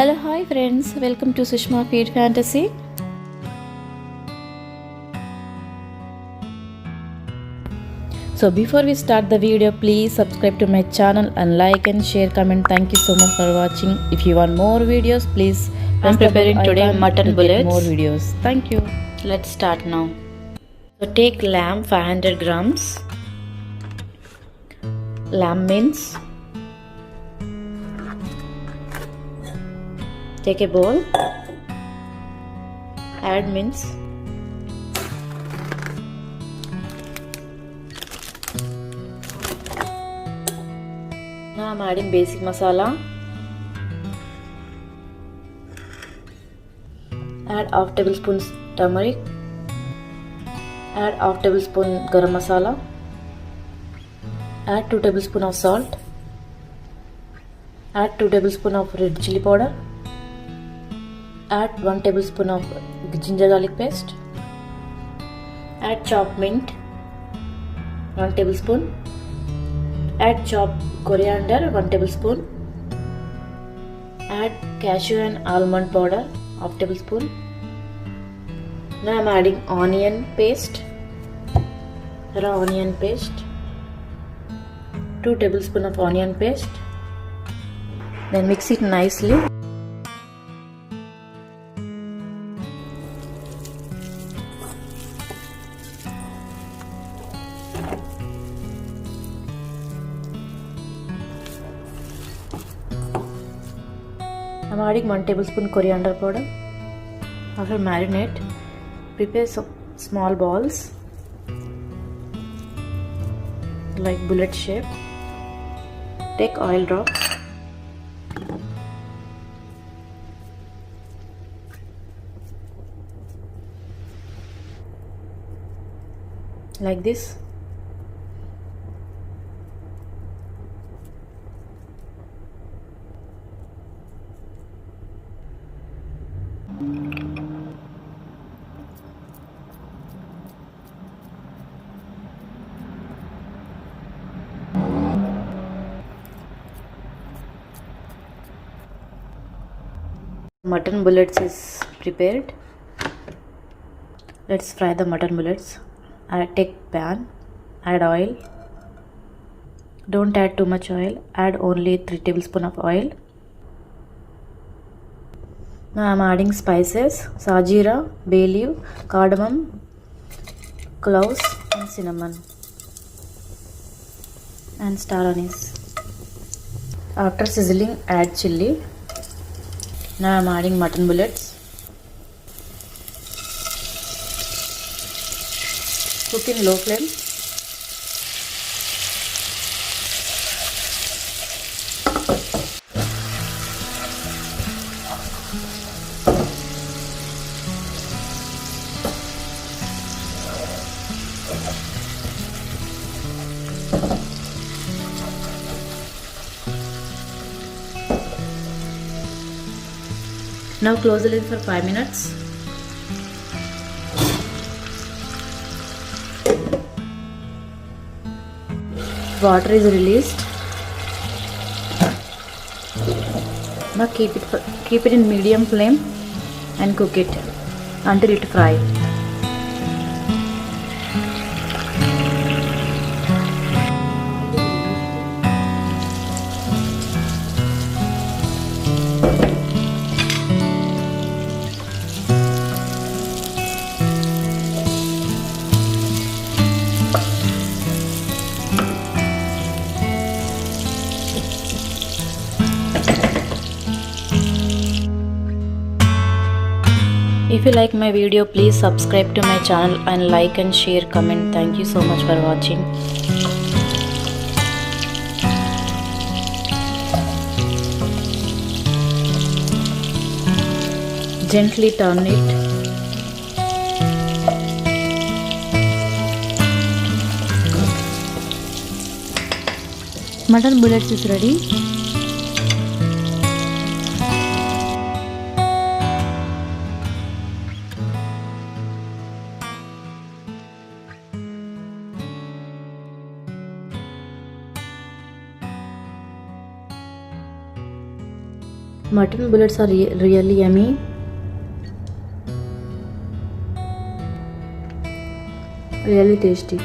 Hello, hi friends, welcome to Sushma Feed Fantasy. So before we start the video, please subscribe to my channel and like and share, comment. Thank you so much for watching. If you want more videos, please press the bell icon today mutton to get more bullets. videos. Thank you. Let's start now. So take lamb 500 grams, lamb mince. Take a bowl, add mince, now I'm adding basic masala. Add half tablespoon turmeric, add half tablespoon garam masala, add 2 tablespoons of salt, add 2 tablespoons of red chilli powder, add 1 tablespoon of ginger garlic paste, add chopped mint 1 tablespoon, add chopped coriander 1 tablespoon, add cashew and almond powder half tablespoon. Now I am adding onion paste, raw onion paste, 2 tablespoons of onion paste. Then mix it nicely. I am adding 1 tablespoon coriander powder. After marinate, prepare some small balls like bullet shape. Take oil drop. Like this. Mutton bullets is prepared. Let's fry the mutton bullets. Take pan, add oil. Don't add too much oil, add only 3 tablespoons of oil. Now I am adding spices, sajira, bay leaf, cardamom, cloves and cinnamon and star anise. After sizzling, add chilli. Now I am adding mutton bullets. Cook in low flame. Now close the lid for 5 minutes. Water is released. Now keep it in medium flame and cook it until it fries. If you like my video, please subscribe to my channel and like and share, comment. Thank you so much for watching. Gently turn it. Mutton bullets is ready. Mutton bullets are really yummy. Really tasty.